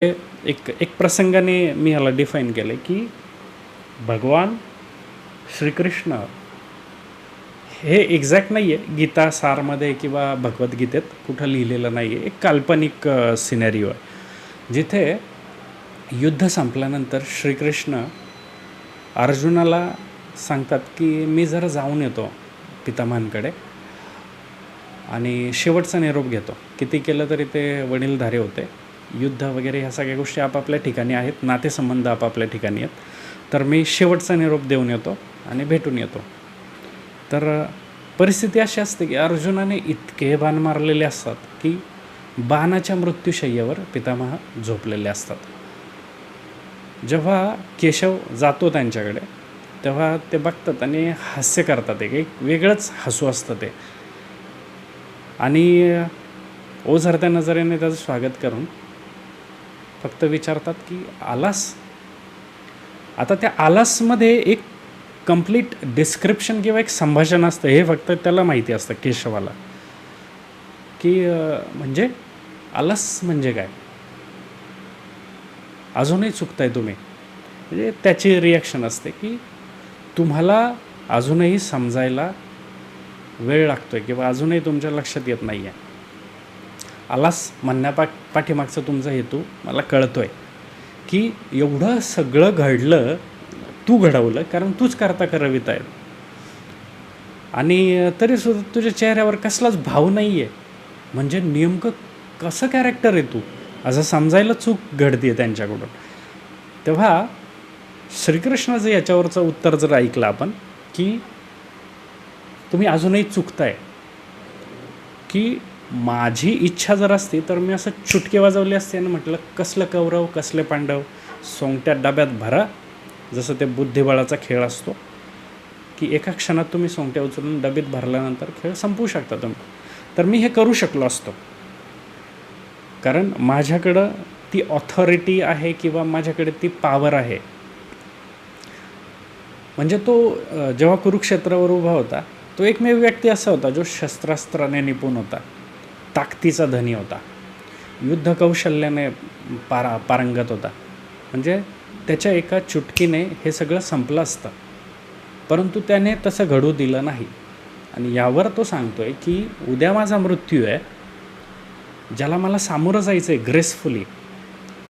एक एक प्रसंगाने मी ह्याला डिफाईन केलं की भगवान श्रीकृष्ण हे एक्झॅक्ट नाही आहे, गीता सारमध्ये किंवा भगवद्गीतेत कुठं लिहिलेलं नाही आहे. एक काल्पनिक सिनेरिओ आहे जिथे युद्ध संपल्यानंतर श्रीकृष्ण अर्जुनाला सांगतात की मी जरा जाऊन येतो पितामहांकडे आणि शेवटचा निरोप घेतो. किती केलं तरी ते वडीलधारे होते. युद्ध वगैरे ह्या सगळ्या गोष्टी आपापल्या ठिकाणी आहेत, नातेसंबंध आपापल्या ठिकाणी आहेत. तर मी शेवटचा निरोप देऊन येतो आणि भेटून येतो. तर परिस्थिती अशी असते की अर्जुनाने इतके बाण मारलेले असतात की बाणाच्या मृत्यूशय्यावर पितामह झोपलेले असतात. जेव्हा केशव जातो त्यांच्याकडे तेव्हा ते बघतात आणि हास्य करतात. एक वेगळंच हसू असतं ते. आणि ओझरत्या नजरेने त्याचं स्वागत करून फक्त विचारतात की आलास. आता त्या आलासमध्ये एक कंप्लीट डिस्क्रिप्शन किंवा एक संभाषण असतं. हे फक्त त्याला माहिती असतं केशवाला की म्हणजे आलास म्हणजे काय, अजूनही चुकताय तुम्ही. म्हणजे त्याची रिॲक्शन असते की तुम्हाला अजूनही समजायला वेळ लागतो आहे किंवा अजूनही तुमच्या लक्षात येत नाही आहे. आलास पाठीमागचा तुमचा हेतू मला कळतो आहे की एवढं सगळं घडलं, तू घडवलं, कारण तूच करता करविता आहे. आणि तरीसुद्धा तुझ्या चेहऱ्यावर कसलाच भाव नाही आहे. म्हणजे नेमकं कसं कॅरेक्टर आहे तू, असं समजायला चूक घडते आहे त्यांच्याकडून. तेव्हा श्रीकृष्णाचं याच्यावरचं उत्तर जर ऐकलं आपण की तुम्ही अजूनही चुकताय, की माझी इच्छा जर असती तर मी असं चुटके वाजवले असते आणि म्हटलं कसलं कौरव कसले पांडव सोंगट्या डब्यात भरा. जसं ते बुद्धिबळाचा खेळ असतो की एका क्षणात तुम्ही सोंगट्या उचलून डबीत भरल्यानंतर खेळ संपवू शकता तुम्ही. तर मी हे करू शकलो असतो, कारण माझ्याकडं ती ऑथॉरिटी आहे किंवा माझ्याकडे ती पॉवर आहे. म्हणजे तो जेव्हा कुरुक्षेत्रावर उभा होता तो एकमेव व्यक्ती असा होता जो शस्त्रास्त्राने निपुण होता, ताकदीचा धनी होता, युद्ध कौशल्याने पारंगत होता. म्हणजे त्याच्या एका चुटकीने हे सगळं संपलं असतं, परंतु त्याने तसं घडू दिलं नाही. आणि यावर तो सांगतोय की उद्या माझा मृत्यू आहे, ज्याला मला सामोरं जायचं आहे ग्रेसफुली,